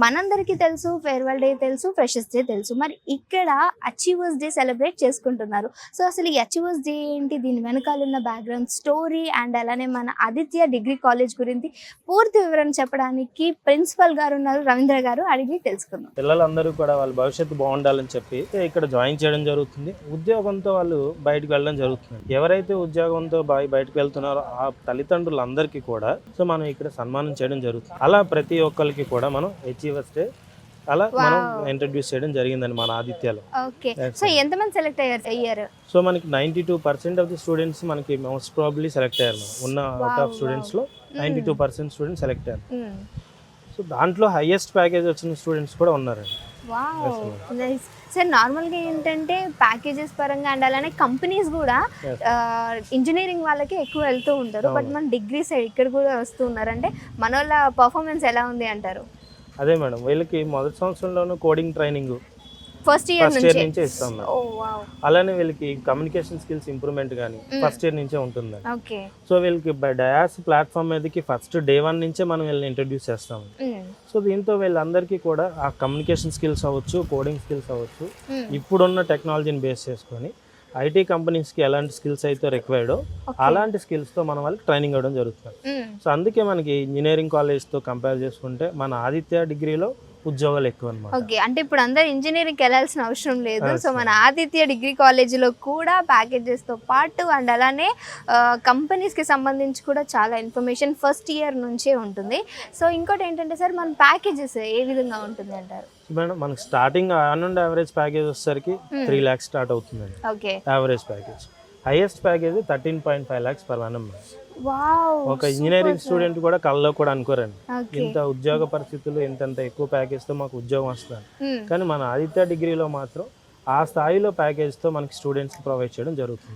మనందరికీ తెలుసు farewell day తెలుసు, ఫ్రెషర్స్ డే తెలుసు. మరి ఇక్కడ అచీవర్స్ డే సెలబ్రేట్ చేసుకుంటున్నారు. సో అసలు ఈ అచీవర్స్ డే ఏంటి, దీని వెనకాల ఉన్న బ్యాక్గ్రౌండ్ స్టోరీ అండ్ అలానే మన ఆదిత్య డిగ్రీ కాలేజ్ గురించి పూర్తి వివరణ చెప్పడానికి ప్రిన్సిపల్ గారు ఉన్నారు, రవీంద్ర గారు, అడిగి తెలుసుకుందాం. పిల్లలందరూ కూడా వాళ్ళ భవిష్యత్తు బాగుండాలని చెప్పి ఇక్కడ జాయిన్ చేయడం జరుగుతుంది. ఉద్యోగంతో వాళ్ళు బయటకు వెళ్ళడం జరుగుతుంది. ఎవరైతే ఉద్యోగంతో బయటకు వెళ్తున్నారో ఆ తల్లిదండ్రులందరికీ కూడా సో మనం ఇక్కడ సన్మానం చేయడం జరుగుతుంది. అలా ప్రతి ఒక్కరికి కూడా మనం అచీవర్స్ డే అలా మనం ఇంట్రడ్యూస్ చేయడం జరిగిందండి మన ఆదిత్యలో. ఓకే, సో ఎంతమంది సెలెక్ట్ అయ్యారు? సో మనకి 92% ఆఫ్ ది స్టూడెంట్స్ మనకి మోస్ట్ ప్రాబబ్లీ సెలెక్ట్ అయ్యారు. ఉన్న అవుట్ ఆఫ్ స్టూడెంట్స్ లో 92% స్టూడెంట్స్ సెలెక్ట్ అయ్యారు. సో దాంట్లో హైయెస్ట్ ప్యాకేజ్ వచ్చిన స్టూడెంట్స్ కూడా ఉన్నారండి. సార్ నార్మల్గా ఏంటంటే ప్యాకేజెస్ పరంగా అండ్ అలానే కంపెనీస్ కూడా ఇంజనీరింగ్ వాళ్ళకి ఎక్కువ వెళ్తూ ఉంటారు. బట్ మన డిగ్రీ సైడ్ ఇక్కడ కూడా వస్తూ ఉన్నారు. అంటే మన వాళ్ళ పర్ఫార్మెన్స్ ఎలా ఉంది అంటారు? అదే మేడం, వీళ్ళకి మొదటి సంవత్సరంలోనూ కోడింగ్ ట్రైనింగ్ ఫస్ట్ ఇయర్ నుంచే ఇస్తాం. అలానే వీళ్ళకి కమ్యూనికేషన్ స్కిల్స్ ఇంప్రూవ్మెంట్ కానీ ఫస్ట్ ఇయర్ నుంచే ఉంటుంది. సో వీళ్ళకి డయాస్ ప్లాట్ఫామ్ మీదకి ఫస్ట్ డే 1 నుంచే మనం వీళ్ళని ఇంట్రడ్యూస్ చేస్తాము. సో దీంతో వీళ్ళందరికీ కూడా ఆ కమ్యూనికేషన్ స్కిల్స్ అవ్వచ్చు, కోడింగ్ స్కిల్స్ అవ్వచ్చు, ఇప్పుడున్న టెక్నాలజీని బేస్ చేసుకొని ఐటీ కంపెనీస్కి ఎలాంటి స్కిల్స్ అయితే రిక్వైర్డో అలాంటి స్కిల్స్తో మనం వాళ్ళకి ట్రైనింగ్ ఇవ్వడం జరుగుతుంది. సో అందుకే మనకి ఇంజనీరింగ్ కాలేజ్తో కంపేర్ చేసుకుంటే మన ఆదిత్య డిగ్రీలో ఉద్యోగాలు ఎక్కువ అన్నమాట. ఓకే, అంటే ఇప్పుడు అందరు ఇంజనీరింగ్కి వెళ్ళాల్సిన అవసరం లేదు. సో మన ఆదిత్య డిగ్రీ కాలేజీలో కూడా ప్యాకేజెస్తో పాటు అండ్ అలానే కంపెనీస్కి సంబంధించి కూడా చాలా ఇన్ఫర్మేషన్ ఫస్ట్ ఇయర్ నుంచే ఉంటుంది. సో ఇంకోటి ఏంటంటే సార్ మన ప్యాకేజెస్ ఏ విధంగా ఉంటుంది అంటారు? మేడం మనకి starting on and average package వచ్చేసరికి 3 lakhs స్టార్ట్ అవుతుందండి. Okay, average package. Highest package 13.5 lakhs per annum. ఒక ఇంజనీరింగ్ స్టూడెంట్ కూడా కళ్ళలో కూడా అనుకోరండి ఇంత ఉద్యోగ పరిస్థితులు ఇంత ఎక్కువ ప్యాకేజ్ తో మాకు ఉద్యోగం వస్తుంది. కానీ మన ఆదిత్య డిగ్రీలో మాత్రం ఆ స్థాయిలో ప్యాకేజ్ తో మనకి స్టూడెంట్స్ ప్రొవైడ్ చేయడం జరుగుతుంది.